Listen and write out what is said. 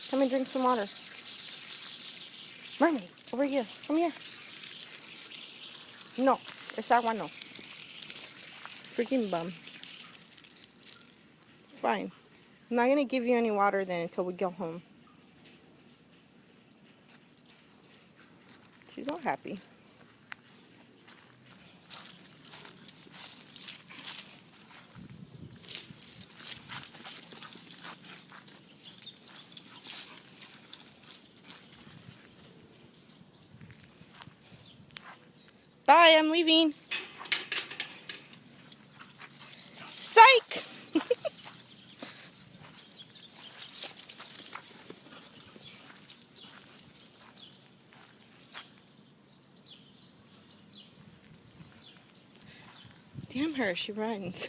Come and drink some water. Mermaid, over here. Come here. No, esa agua no. Freaking bum. Fine. I'm not gonna give you any water then until we go home. She's all happy. Bye, I'm leaving. Psych! Damn her, she runs.